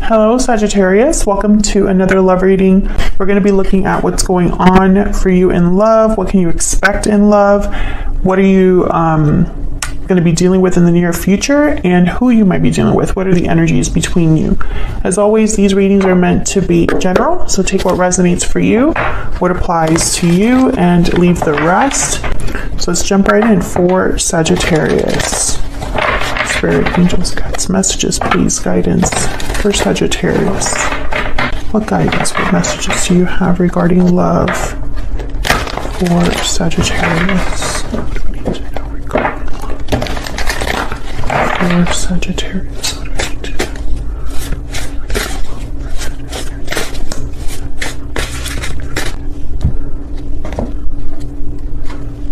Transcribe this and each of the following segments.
Hello Sagittarius, welcome to another love reading. We're going to be looking at what's going on for you in love. What can you expect in love? What are you going to be dealing with in the near future, and who you might be dealing with? What are the energies between you? As always, these readings are meant to be general, so take what resonates for you, what applies to you, and leave the rest. So let's jump right in for Sagittarius. Spirit, angels, guides, messages, please, guidance for Sagittarius. What guidance, what messages do you have regarding love for Sagittarius? What do we need to know regarding love for Sagittarius? What do we need to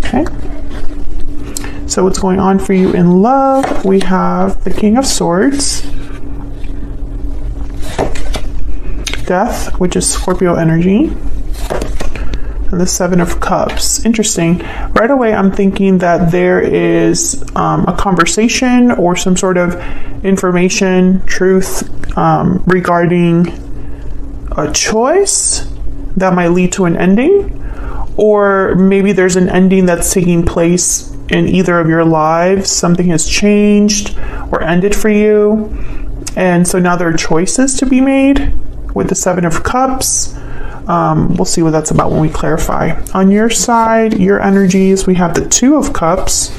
know? Okay. So what's going on for you in love? We have the King of Swords, Death, which is Scorpio energy, and the Seven of Cups. Interesting. Right away, I'm thinking that there is a conversation or some sort of information, truth regarding a choice that might lead to an ending, or maybe there's an ending that's taking place in either of your lives. Something has changed or ended for you, and so now there are choices to be made with the Seven of Cups. We'll see what that's about when we clarify. On your side, your energies, we have the Two of Cups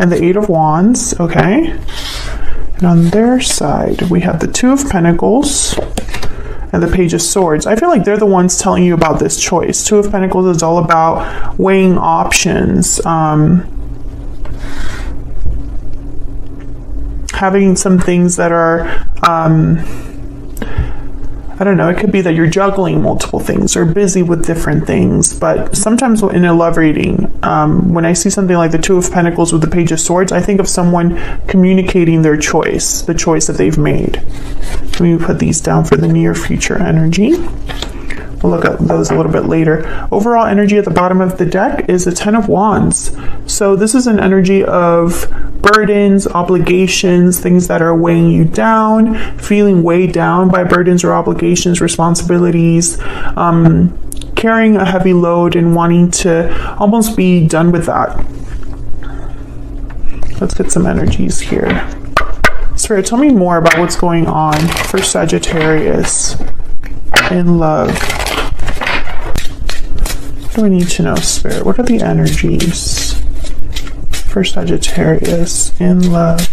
and the Eight of Wands. Okay, and on their side, we have the Two of Pentacles and the Page of Swords. I feel like they're the ones telling you about this choice. Two of Pentacles is all about weighing options, having some things that are, I don't know, it could be that you're juggling multiple things or busy with different things. But sometimes in a love reading, when I see something like the Two of Pentacles with the Page of Swords, I think of someone communicating their choice, the choice that they've made. Let me put these down for the near future energy. We'll look at those a little bit later. Overall energy at the bottom of the deck is the Ten of Wands. So this is an energy of burdens, obligations, things that are weighing you down, feeling weighed down by burdens or obligations, responsibilities, carrying a heavy load and wanting to almost be done with that. Let's get some energies here. Spirit, tell me more about what's going on for Sagittarius in love. What do we need to know, Spirit? What are the energies for Sagittarius in love?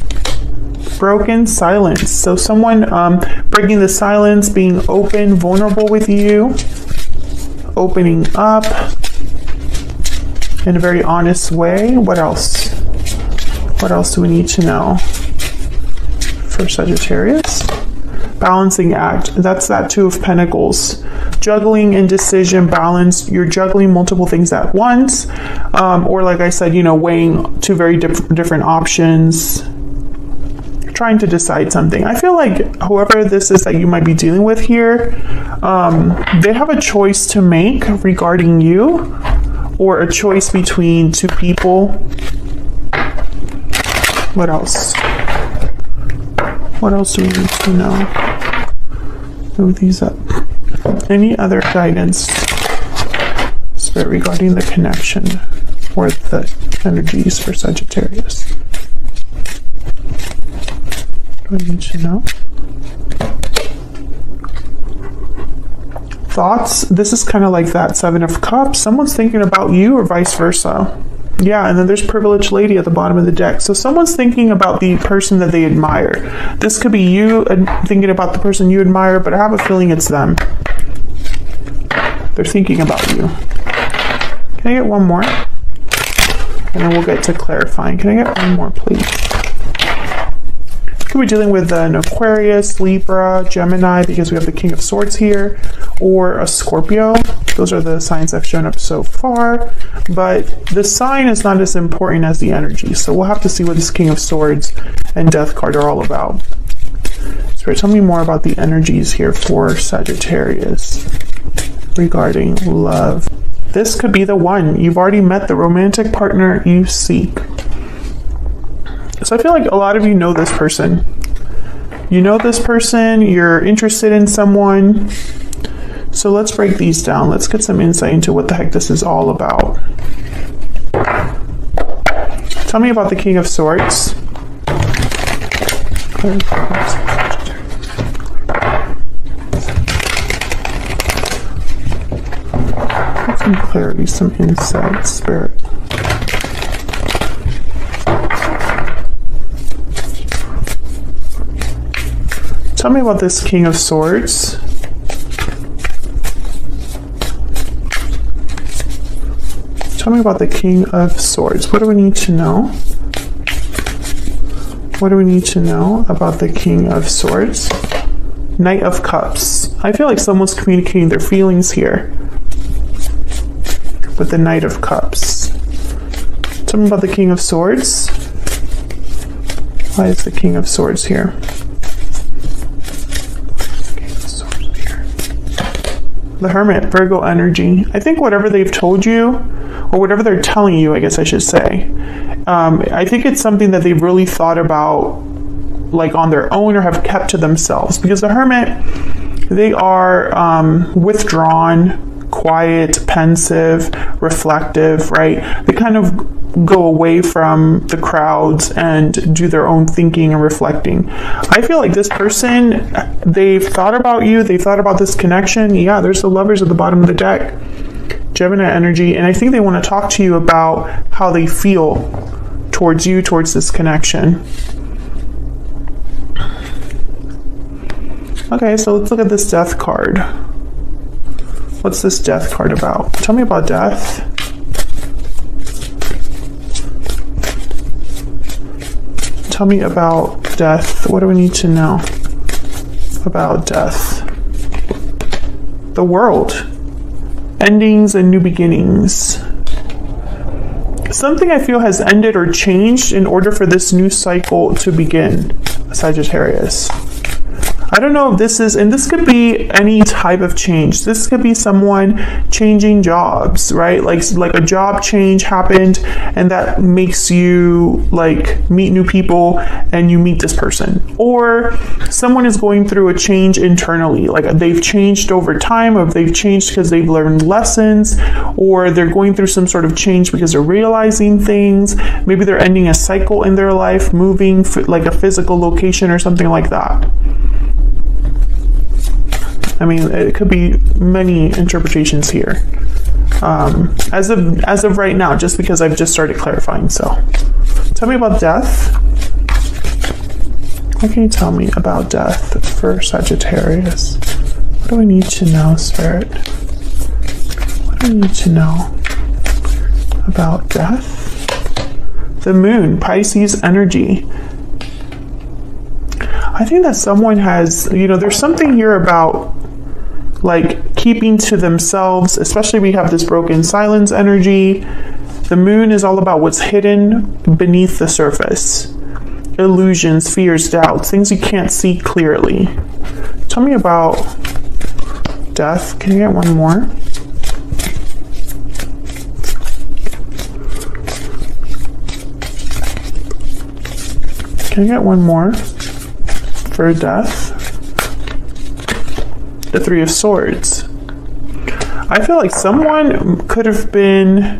Broken silence. So someone breaking the silence, being open, vulnerable with you, opening up in a very honest way. What else? What else do we need to know for Sagittarius? Balancing act. That's that Two of Pentacles. Juggling, indecision, balance. You're juggling multiple things at once, or like I said, you know, weighing two very different options, trying to decide something. I feel like whoever this is that you might be dealing with here, they have a choice to make regarding you, or a choice between two people. What else? What else do we need to know? Move these up. Any other guidance, Spirit, regarding the connection or the energies for Sagittarius? Do I need to know? Thoughts? This is kind of like that Seven of Cups. Someone's thinking about you or vice versa. Yeah, and then there's Privileged Lady at the bottom of the deck. So someone's thinking about the person that they admire. This could be you thinking about the person you admire, but I have a feeling it's them. They're thinking about you. Can I get one more? And then we'll get to clarifying. Can I get one more, please? Could be dealing with an Aquarius, Libra, Gemini, because we have the King of Swords here, or a Scorpio. Those are the signs that have shown up so far, but the sign is not as important as the energy. So we'll have to see what this King of Swords and Death card are all about. Spirit, tell me more about the energies here for Sagittarius regarding love. This could be the one. You've already met the romantic partner you seek. So I feel like a lot of you know this person. You know this person, you're interested in someone. So let's break these down. Let's get some insight into what the heck this is all about. Tell me about the King of Swords. Some clarity, some insight, Spirit. Tell me about this King of Swords. Tell me about the King of Swords. What do we need to know? What do we need to know about the King of Swords? Knight of Cups. I feel like someone's communicating their feelings here with the Knight of Cups. Tell me about the King of Swords. Why is the King of Swords here? The Hermit, Virgo energy. I think whatever they've told you, or whatever they're telling you, I guess I should say, I think it's something that they've really thought about, like on their own, or have kept to themselves. Because the Hermit, they are withdrawn, quiet, pensive, reflective, right? They kind of go away from the crowds and do their own thinking and reflecting. I feel like this person, they've thought about you, they thought about this connection. Yeah, there's the Lovers at the bottom of the deck. Gemini energy, and I think they want to talk to you about how they feel towards you, towards this connection. Okay, so let's look at this Death card. What's this Death card about? Tell me about death. Tell me about death. What do we need to know about death? The World. Endings and new beginnings. Something I feel has ended or changed in order for this new cycle to begin, Sagittarius. I don't know if this is, and this could be any type of change. This could be someone changing jobs, right? Like a job change happened, and that makes you like meet new people, and you meet this person. Or someone is going through a change internally, like they've changed over time, or they've changed because they've learned lessons, or they're going through some sort of change because they're realizing things. Maybe they're ending a cycle in their life, moving like a physical location or something like that. I mean, it could be many interpretations here. As of right now, just because I've just started clarifying. So, tell me about death. What can you tell me about death for Sagittarius? What do I need to know, Spirit? What do I need to know about death? The Moon, Pisces energy. I think that someone has, there's something here about like keeping to themselves, especially we have this broken silence energy. The Moon is all about what's hidden beneath the surface. Illusions, fears, doubts, things you can't see clearly. Tell me about death. Can you get one more? Can I get one more for death? The Three of Swords. I feel like someone could have been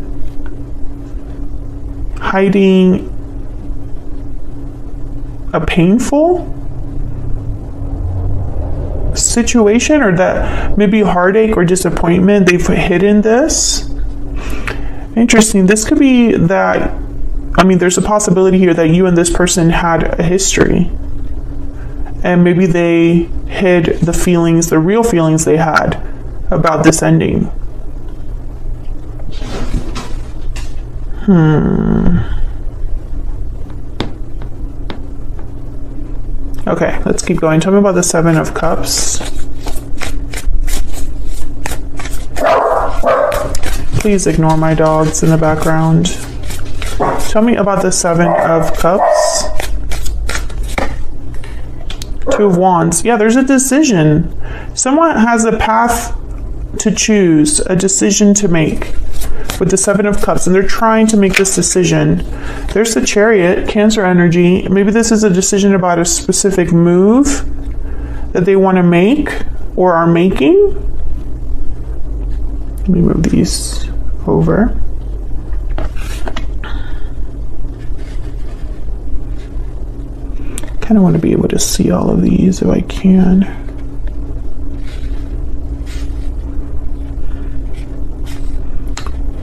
hiding a painful situation, or that maybe heartache or disappointment. They've hidden this. Interesting. This could be that, there's a possibility here that you and this person had a history. And maybe they hid the feelings, the real feelings they had about this ending. Okay, let's keep going. Tell me about the Seven of Cups. Please ignore my dogs in the background. Tell me about the Seven of Cups. Two of Wands. Yeah, there's a decision. Someone has a path to choose, a decision to make. with the Seven of Cups, and they're trying to make this decision. There's the Chariot, Cancer energy. Maybe this is a decision about a specific move that they want to make or are making. Let me move these over. I kind of want to be able to see all of these if I can.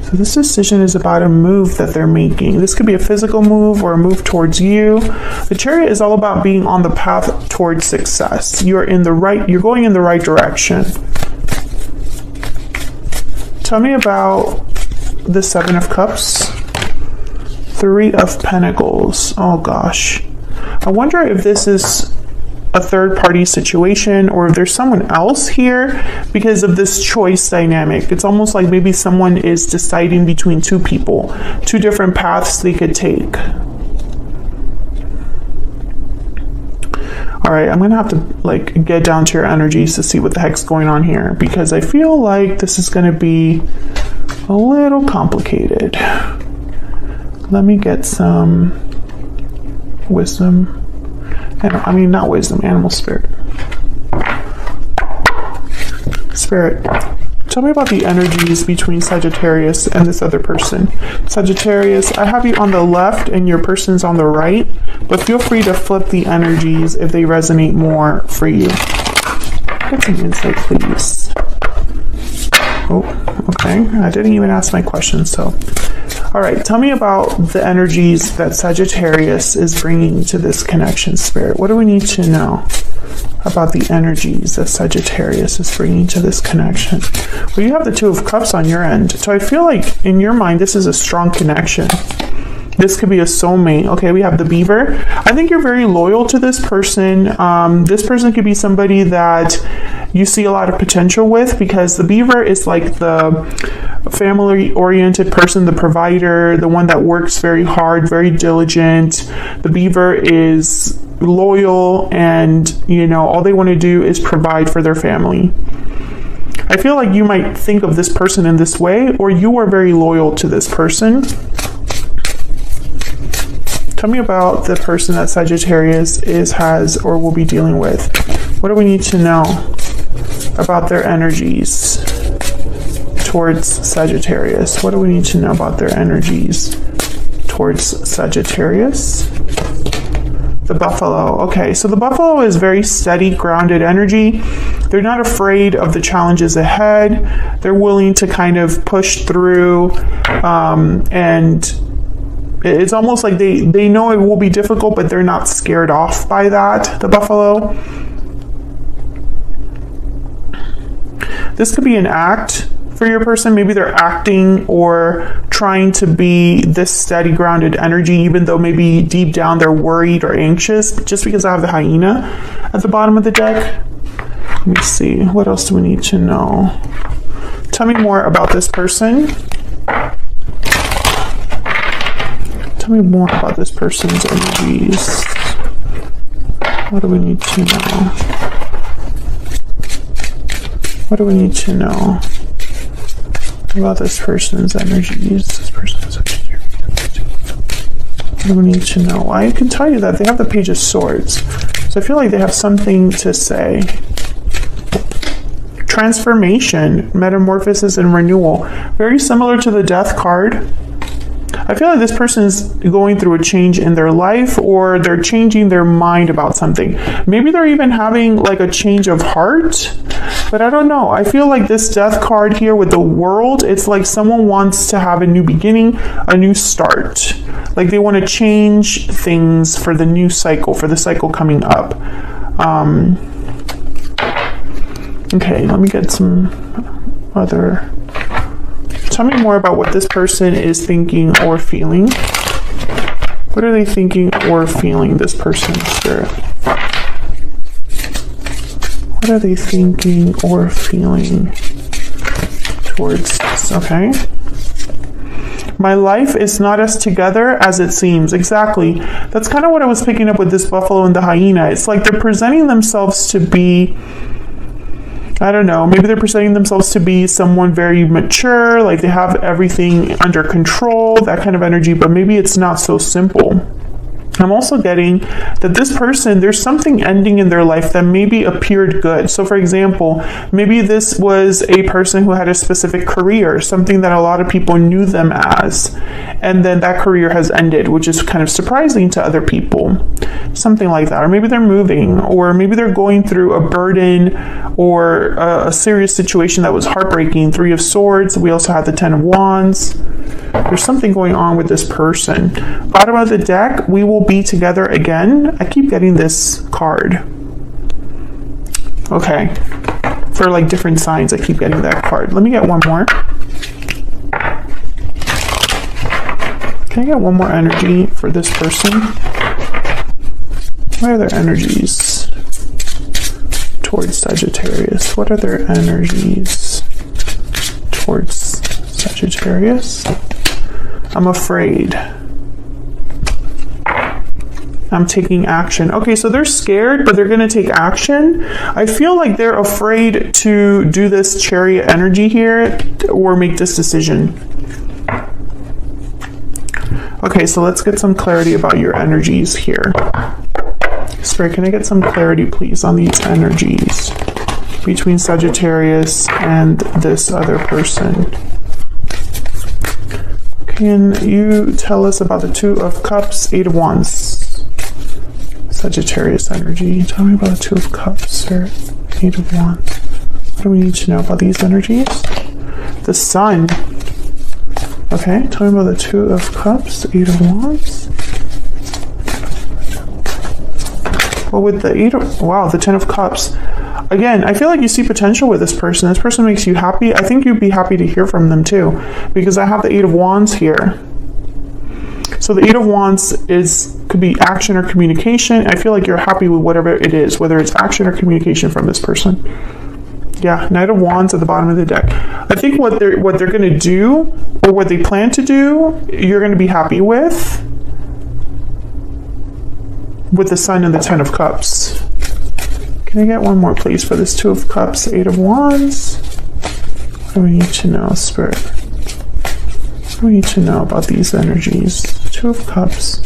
So this decision is about a move that they're making. This could be a physical move or a move towards you. The Chariot is all about being on the path towards success. You're going in the right direction. Tell me about the Seven of Cups. Three of Pentacles. Oh gosh. I wonder if this is a third-party situation or if there's someone else here because of this choice dynamic. It's almost like maybe someone is deciding between two people, two different paths they could take. All right, I'm gonna have to get down to your energies to see what the heck's going on here, because I feel like this is gonna be a little complicated. Let me get some wisdom. I mean, not wisdom, animal spirit. Spirit, tell me about the energies between Sagittarius and this other person. Sagittarius, I have you on the left and your person's on the right, but feel free to flip the energies if they resonate more for you. Get some insight, please. Oh, okay. I didn't even ask my question, so. All right, tell me about the energies that Sagittarius is bringing to this connection, Spirit. What do we need to know about the energies that Sagittarius is bringing to this connection? Well, you have the Two of Cups on your end, so I feel like in your mind, this is a strong connection. This could be a soulmate. Okay, we have the Beaver. I think you're very loyal to this person. This person could be somebody that you see a lot of potential with, because the Beaver is like the family-oriented person, the provider, the one that works very hard, very diligent. The Beaver is loyal, and all they want to do is provide for their family. I feel like you might think of this person in this way, or you are very loyal to this person. Tell me about the person that Sagittarius has or will be dealing with. What do we need to know about their energies towards Sagittarius? What do we need to know about their energies towards Sagittarius? The Buffalo. Okay, so the Buffalo is very steady, grounded energy. They're not afraid of the challenges ahead. They're willing to kind of push through, and it's almost like they know it will be difficult, but they're not scared off by that, the Buffalo. This could be an act for your person. Maybe they're acting or trying to be this steady, grounded energy, even though maybe deep down they're worried or anxious. Just because I have the Hyena at the bottom of the deck. Let me see. What else do we need to know? Tell me more about this person. Tell me more about this person's energies. What do we need to know? What do we need to know about this person's energies? What do we need to know? I can tell you that they have the Page of Swords. So I feel like they have something to say. Transformation, metamorphosis, and renewal. Very similar to the Death card. I feel like this person is going through a change in their life, or they're changing their mind about something. Maybe they're even having like a change of heart, but I don't know. I feel like this Death card here with the World, it's like someone wants to have a new beginning, a new start. Like they want to change things for the new cycle, for the cycle coming up. Okay, let me get some other... Tell me more about what this person is thinking or feeling. What are they thinking or feeling, this person, Spirit? What are they thinking or feeling towards this? Okay. My life is not as together as it seems. Exactly. That's kind of what I was picking up with this Buffalo and the Hyena. It's like they're presenting themselves to be I don't know, maybe they're presenting themselves to be someone very mature, like they have everything under control, that kind of energy, but maybe it's not so simple. I'm also getting that this person, there's something ending in their life that maybe appeared good. So for example, maybe this was a person who had a specific career, something that a lot of people knew them as, and then that career has ended, which is kind of surprising to other people. Something like that. Or maybe they're moving, or maybe they're going through a burden or a serious situation that was heartbreaking. Three of Swords. We also have the Ten of Wands. There's something going on with this person. Bottom of the deck, we will be together again. I keep getting this card. Okay. For like different signs, I keep getting that card. Let me get one more. Can I get one more energy for this person? What are their energies towards Sagittarius? What are their energies towards Sagittarius? I'm afraid. I'm taking action. Okay, so they're scared, but they're going to take action. I feel like they're afraid to do this Chariot energy here or make this decision. Okay, so let's get some clarity about your energies here. Spirit, can I get some clarity, please, on these energies between Sagittarius and this other person? Can you tell us about the Two of Cups, Eight of Wands? Sagittarius energy. Tell me about the Two of Cups, Spirit. Eight of Wands. What do we need to know about these energies? The Sun. Okay, tell me about the Two of Cups, Eight of Wands. Well, with the the Ten of Cups. Again, I feel like you see potential with this person. This person makes you happy. I think you'd be happy to hear from them too, because I have the Eight of Wands here. So the Eight of Wands could be action or communication. I feel like you're happy with whatever it is, whether it's action or communication from this person. Yeah, Knight of Wands at the bottom of the deck. I think what they're going to do, or what they plan to do, you're going to be happy with the Sun and the Ten of Cups. Can I get one more, please, for this Two of Cups, Eight of Wands? What do we need to know, Spirit? What do we need to know about these energies? Two of Cups,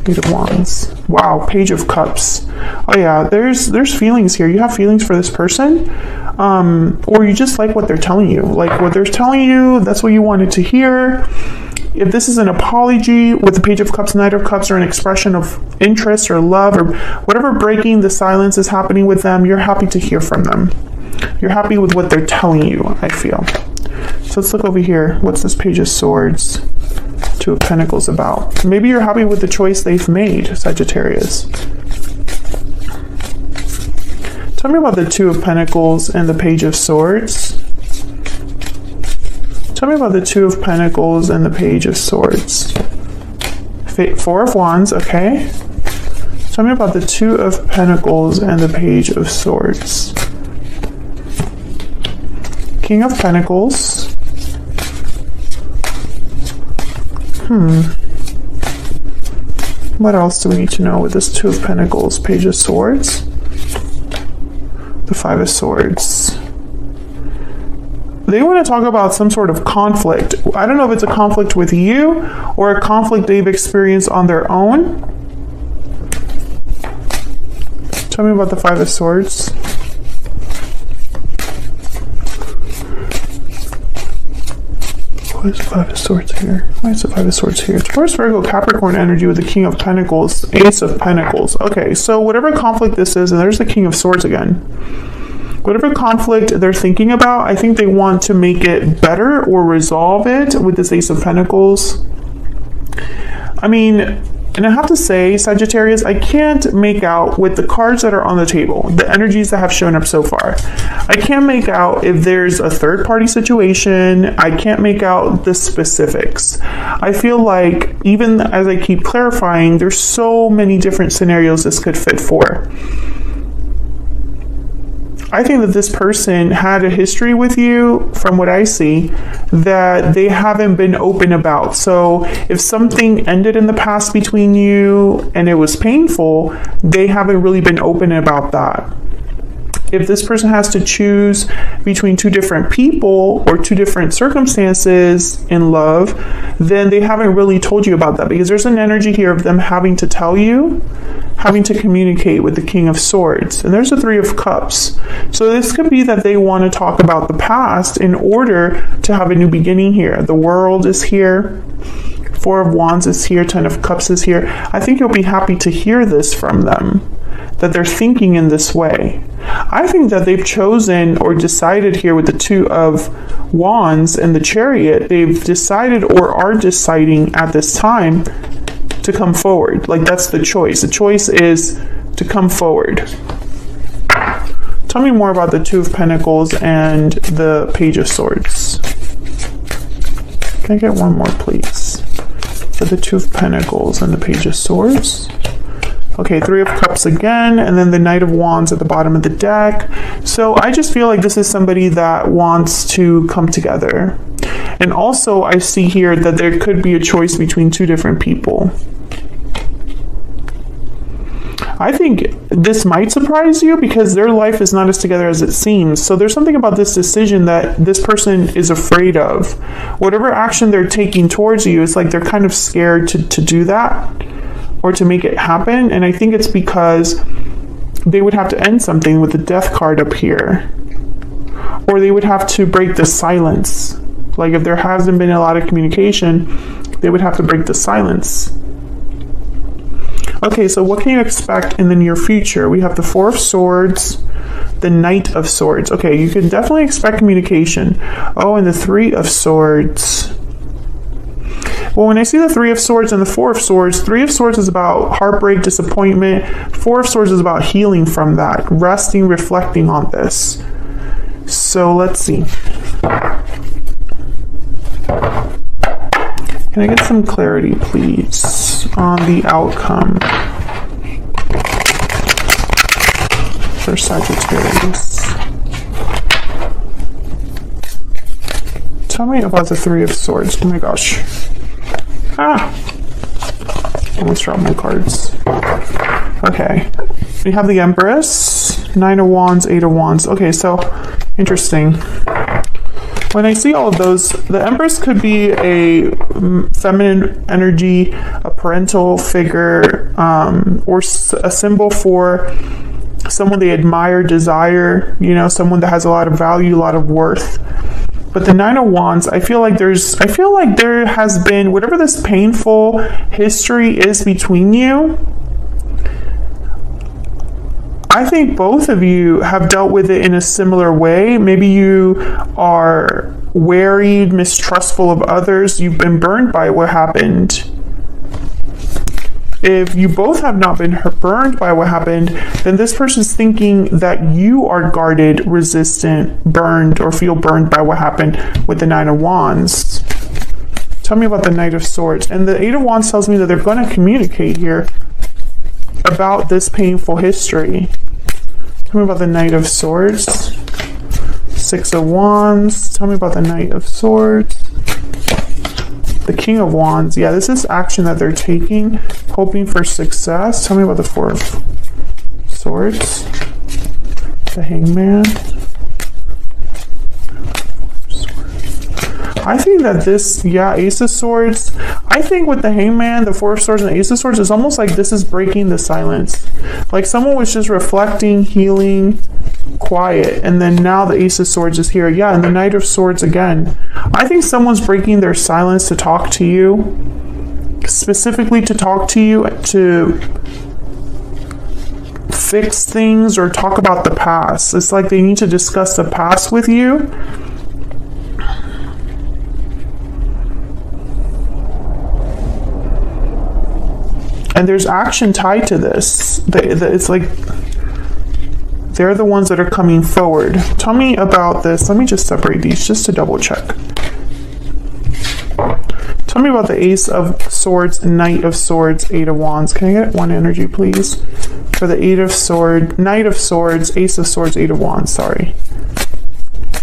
Eight of Wands. Wow, Page of Cups. Oh yeah, there's feelings here. You have feelings for this person, or you just like what they're telling you. Like what they're telling you, that's what you wanted to hear. If this is an apology with the Page of Cups, Knight of Cups, or an expression of interest or love or whatever breaking the silence is happening with them, you're happy to hear from them. You're happy with what they're telling you, I feel. So let's look over here. What's this Page of Swords, Two of Pentacles about? Maybe you're happy with the choice they've made, Sagittarius. Tell me about the Two of Pentacles and the Page of Swords. Tell me about the Two of Pentacles and the Page of Swords. Four of Wands, okay. Tell me about the Two of Pentacles and the Page of Swords. King of Pentacles. What else do we need to know with this Two of Pentacles, Page of Swords? The Five of Swords. They want to talk about some sort of conflict. I don't know if it's a conflict with you or a conflict they've experienced on their own. Tell me about the Five of Swords. Why is the Five of Swords here? Why is the Five of Swords here? Taurus, Virgo, Capricorn energy with the King of Pentacles, Ace of Pentacles. Okay, so whatever conflict this is, and there's the King of Swords again. Whatever conflict they're thinking about, I think they want to make it better or resolve it with this Ace of Pentacles. I mean, and I have to say, Sagittarius, I can't make out with the cards that are on the table, the energies that have shown up so far. I can't make out if there's a third-party situation. I can't make out the specifics. I feel like, even as I keep clarifying, there's so many different scenarios this could fit for. I think that this person had a history with you, from what I see, that they haven't been open about. So if something ended in the past between you and it was painful, they haven't really been open about that. if this person has to choose between two different people or two different circumstances in love, then they haven't really told you about that, because there's an energy here of them having to tell you, having to communicate with the King of Swords. And there's the Three of Cups. So this could be that they want to talk about the past in order to have a new beginning here. The World is here. Four of Wands is here. Ten of Cups is here. I think you'll be happy to hear this from them, that they're thinking in this way. I think that they've chosen or decided here with the Two of Wands and the Chariot, they've decided or are deciding at this time to come forward. Like, that's the choice. The choice is to come forward. Tell me more about the Two of Pentacles and the Page of Swords. Can I get one more, please? For the Two of Pentacles and the Page of Swords. Okay, Three of Cups again, and then the Knight of Wands at the bottom of the deck. So I just feel like this is somebody that wants to come together. And also I see here that there could be a choice between two different people. I think this might surprise you because their life is not as together as it seems. So there's something about this decision that this person is afraid of. Whatever action they're taking towards you, it's like they're kind of scared to do that or to make it happen. And I think it's because they would have to end something with the Death card up here. Or they would have to break the silence. Like if there hasn't been a lot of communication, they would have to break the silence. Okay, so what can you expect in the near future? We have the Four of Swords, the Knight of Swords. Okay, you can definitely expect communication. Oh, and the Three of Swords. Well, when I see the Three of Swords and the Four of Swords, Three of Swords is about heartbreak, disappointment. Four of Swords is about healing from that, resting, reflecting on this. So let's see. Can I get some clarity, please, on the outcome for Sagittarius? Tell me about the Three of Swords. Oh my gosh. Almost dropped my cards. Okay. We have the Empress, Nine of Wands, Eight of Wands. Okay, so interesting. When I see all of those, the Empress could be a feminine energy, a parental figure, or a symbol for someone they admire, desire, you know, someone that has a lot of value, a lot of worth. But the Nine of Wands, I feel like there has been, whatever this painful history is between you, I think both of you have dealt with it in a similar way. Maybe you are wary, mistrustful of others. You've been burned by what happened. If you both have not been burned by what happened, then this person's thinking that you are guarded, resistant, burned, or feel burned by what happened with the Nine of Wands. Tell me about the Knight of Swords. And the Eight of Wands tells me that they're going to communicate here about this painful history. Tell me about the Knight of Swords. Six of Wands. Tell me about the Knight of Swords. The King of Wands. Yeah, this is action that they're taking, hoping for success. Tell me about the Four of Swords. The Hangman. I think that this, yeah, Ace of Swords. I think with the Hangman, the Four of Swords, and the Ace of Swords, it's almost like this is breaking the silence. Like someone was just reflecting, healing, quiet, and then now the Ace of Swords is here. Yeah, and the Knight of Swords again. I think someone's breaking their silence to talk to you, specifically to talk to you, to fix things or talk about the past. It's like they need to discuss the past with you. And there's action tied to this. It's like they're the ones that are coming forward. Tell me about this. Let me just separate these just to double check. Tell me about the Ace of Swords, Knight of Swords, Eight of Wands. Can I get one energy, please? For the Eight of Swords, Knight of Swords, Ace of Swords, Eight of Wands. Sorry.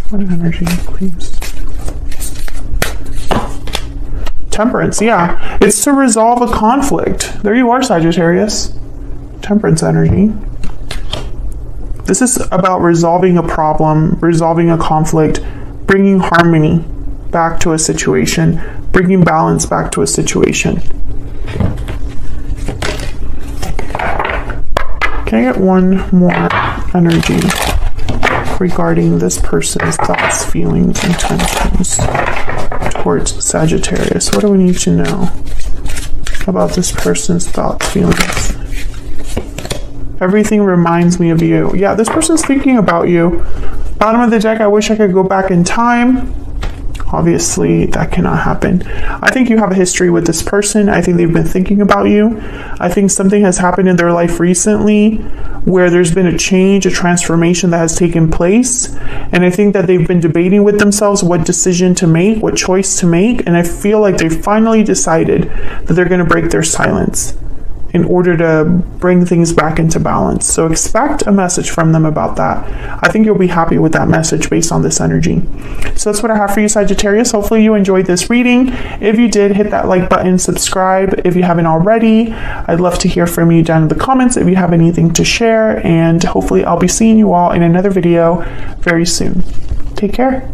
One energy, please. Temperance, yeah. It's to resolve a conflict. There you are, Sagittarius. Temperance energy. This is about resolving a problem, resolving a conflict, bringing harmony back to a situation, bringing balance back to a situation. Can I get one more energy regarding this person's thoughts, feelings, intentions towards Sagittarius? What do we need to know about this person's thoughts, feelings? Everything reminds me of you. Yeah, this person's thinking about you. Bottom of the deck, I wish I could go back in time. Obviously, that cannot happen. I think you have a history with this person. I think they've been thinking about you. I think something has happened in their life recently where there's been a change, a transformation that has taken place. And I think that they've been debating with themselves what decision to make, what choice to make. And I feel like they finally decided that they're going to break their silence in order to bring things back into balance. So expect a message from them about that. I think you'll be happy with that message based on this energy. So that's what I have for you, Sagittarius. Hopefully you enjoyed this reading. If you did, hit that like button, subscribe if you haven't already. I'd love to hear from you down in the comments if you have anything to share, and hopefully I'll be seeing you all in another video very soon. Take care.